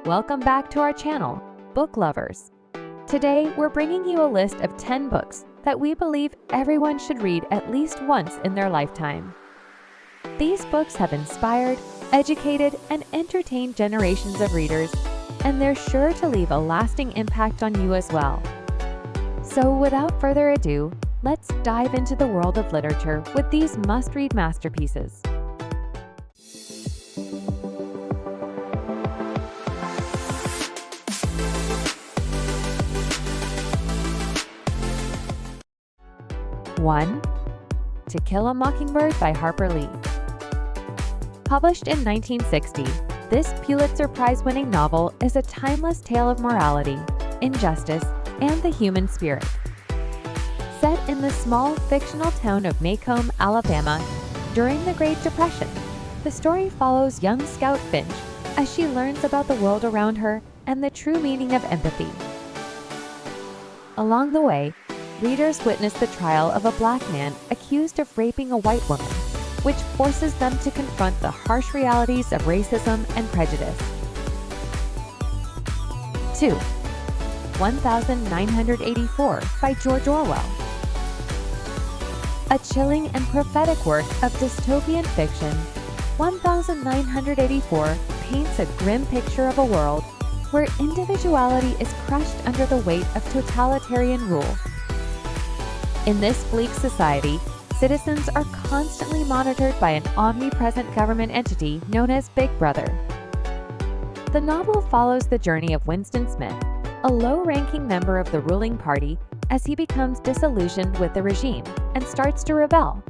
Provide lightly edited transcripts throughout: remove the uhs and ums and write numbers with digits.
Welcome back to our channel, Book Lovers. Today, we're bringing you a list of 10 books that we believe everyone should read at least once in their lifetime. These books have inspired, educated, and entertained generations of readers, and they're sure to leave a lasting impact on you as well. So without further ado, let's dive into the world of literature with these must-read masterpieces. One, To Kill a Mockingbird by Harper Lee. Published in 1960, this Pulitzer Prize-winning novel is a timeless tale of morality, injustice, and the human spirit. Set in the small fictional town of Macomb, Alabama, during the Great Depression, the story follows young Scout Finch as she learns about the world around her and the true meaning of empathy. Along the way, readers witness the trial of a black man accused of raping a white woman, which forces them to confront the harsh realities of racism and prejudice. 2. 1984 by George Orwell. A chilling and prophetic work of dystopian fiction, 1984 paints a grim picture of a world where individuality is crushed under the weight of totalitarian rule. In this bleak society, citizens are constantly monitored by an omnipresent government entity known as Big Brother. The novel follows the journey of Winston Smith, a low-ranking member of the ruling party, as he becomes disillusioned with the regime and starts to rebel.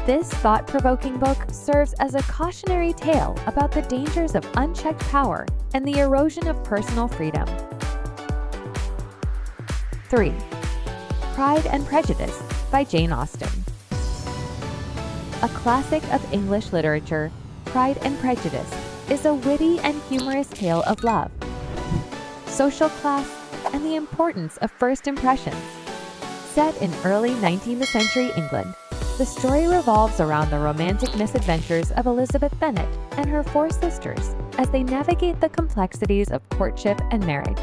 This thought-provoking book serves as a cautionary tale about the dangers of unchecked power and the erosion of personal freedom. 3. Pride and Prejudice by Jane Austen. A classic of English literature, Pride and Prejudice is a witty and humorous tale of love, social class, and the importance of first impressions. Set in early 19th century England, the story revolves around the romantic misadventures of Elizabeth Bennet and her four sisters as they navigate the complexities of courtship and marriage.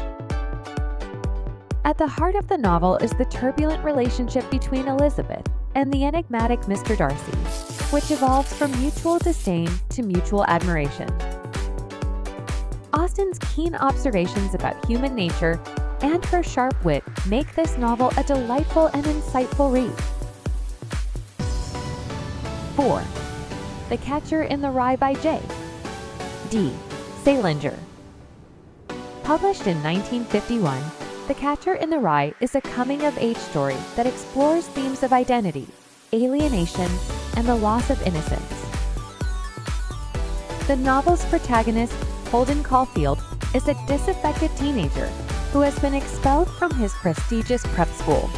At the heart of the novel is the turbulent relationship between Elizabeth and the enigmatic Mr. Darcy, which evolves from mutual disdain to mutual admiration. Austen's keen observations about human nature and her sharp wit make this novel a delightful and insightful read. 4. The Catcher in the Rye by J.D. Salinger. Published in 1951, The Catcher in the Rye is a coming-of-age story that explores themes of identity, alienation, and the loss of innocence. The novel's protagonist, Holden Caulfield, is a disaffected teenager who has been expelled from his prestigious prep school.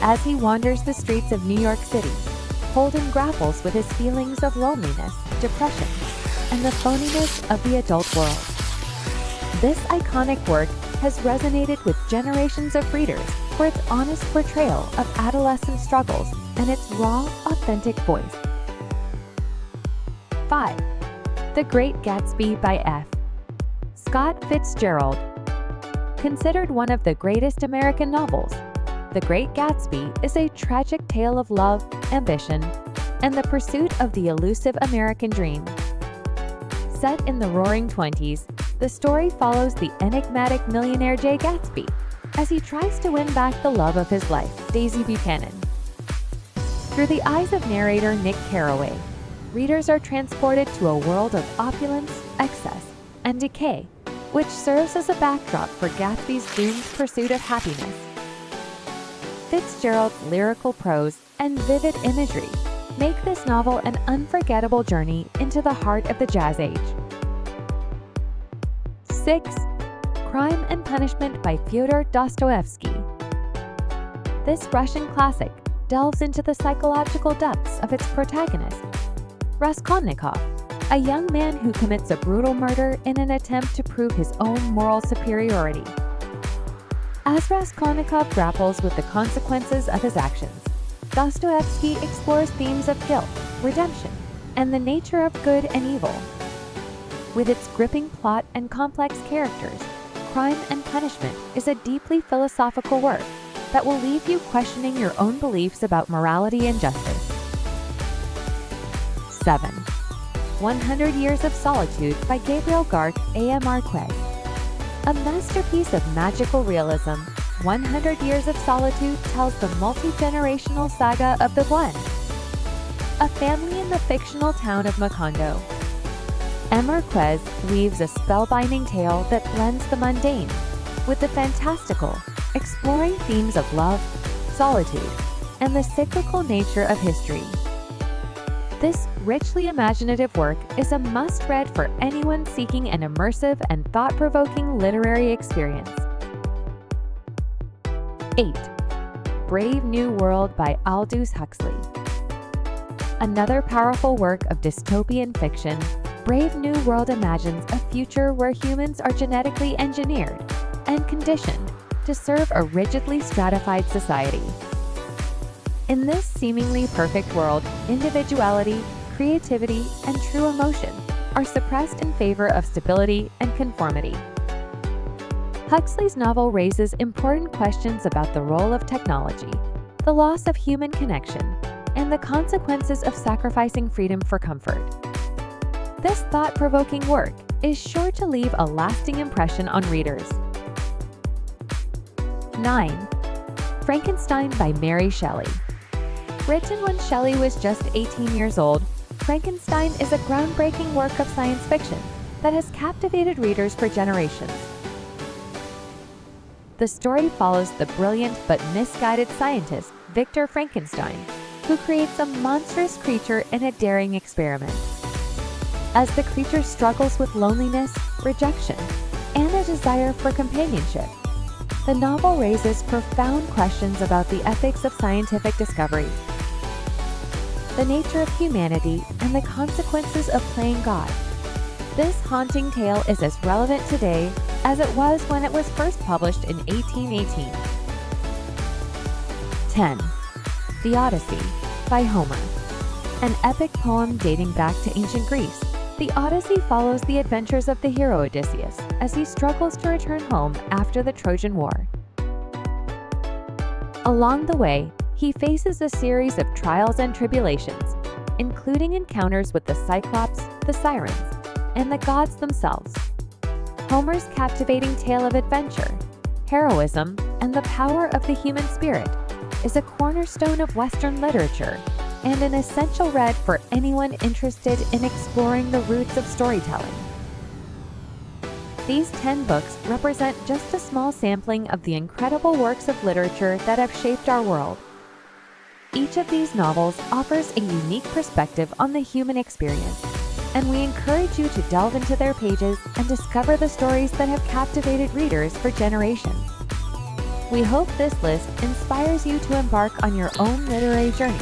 As he wanders the streets of New York City, Holden grapples with his feelings of loneliness, depression, and the phoniness of the adult world. This iconic work has resonated with generations of readers for its honest portrayal of adolescent struggles and its raw, authentic voice. 5. The Great Gatsby by F. Scott Fitzgerald. Considered one of the greatest American novels, The Great Gatsby is a tragic tale of love, ambition, and the pursuit of the elusive American dream. Set in the Roaring '20s, the story follows the enigmatic millionaire Jay Gatsby as he tries to win back the love of his life, Daisy Buchanan. Through the eyes of narrator Nick Carraway, readers are transported to a world of opulence, excess, and decay, which serves as a backdrop for Gatsby's doomed pursuit of happiness. Fitzgerald's lyrical prose and vivid imagery make this novel an unforgettable journey into the heart of the Jazz Age. 6. Crime and Punishment by Fyodor Dostoevsky. This Russian classic delves into the psychological depths of its protagonist, Raskolnikov, a young man who commits a brutal murder in an attempt to prove his own moral superiority. As Raskolnikov grapples with the consequences of his actions, Dostoevsky explores themes of guilt, redemption, and the nature of good and evil. With its gripping plot and complex characters, Crime and Punishment is a deeply philosophical work that will leave you questioning your own beliefs about morality and justice. 7. 100 Years of Solitude by Gabriel García Márquez. A masterpiece of magical realism, 100 Years of Solitude tells the multi-generational saga of the One, a family in the fictional town of Macondo. Márquez weaves a spellbinding tale that blends the mundane with the fantastical, exploring themes of love, solitude, and the cyclical nature of history. This richly imaginative work is a must-read for anyone seeking an immersive and thought-provoking literary experience. 8. Brave New World by Aldous Huxley. Another powerful work of dystopian fiction, Brave New World imagines a future where humans are genetically engineered and conditioned to serve a rigidly stratified society. In this seemingly perfect world, individuality, creativity, and true emotion are suppressed in favor of stability and conformity. Huxley's novel raises important questions about the role of technology, the loss of human connection, and the consequences of sacrificing freedom for comfort. This thought-provoking work is sure to leave a lasting impression on readers. 9. Frankenstein by Mary Shelley. Written when Shelley was just 18 years old, Frankenstein is a groundbreaking work of science fiction that has captivated readers for generations. The story follows the brilliant but misguided scientist Victor Frankenstein, who creates a monstrous creature in a daring experiment. As the creature struggles with loneliness, rejection, and a desire for companionship, the novel raises profound questions about the ethics of scientific discovery, the nature of humanity, and the consequences of playing God. This haunting tale is as relevant today as it was when it was first published in 1818. 10. The Odyssey by Homer. An epic poem dating back to ancient Greece, the Odyssey follows the adventures of the hero Odysseus as he struggles to return home after the Trojan War. Along the way, he faces a series of trials and tribulations, including encounters with the Cyclops, the Sirens, and the gods themselves. Homer's captivating tale of adventure, heroism, and the power of the human spirit is a cornerstone of Western literature and an essential read for anyone interested in exploring the roots of storytelling. These 10 books represent just a small sampling of the incredible works of literature that have shaped our world. Each of these novels offers a unique perspective on the human experience, and we encourage you to delve into their pages and discover the stories that have captivated readers for generations. We hope this list inspires you to embark on your own literary journey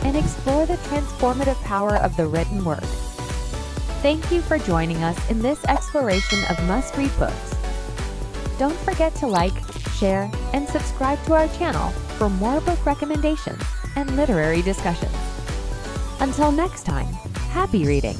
and explore the transformative power of the written word. Thank you for joining us in this exploration of must-read books. Don't forget to like, share, and subscribe to our channel for more book recommendations and literary discussions. Until next time, happy reading!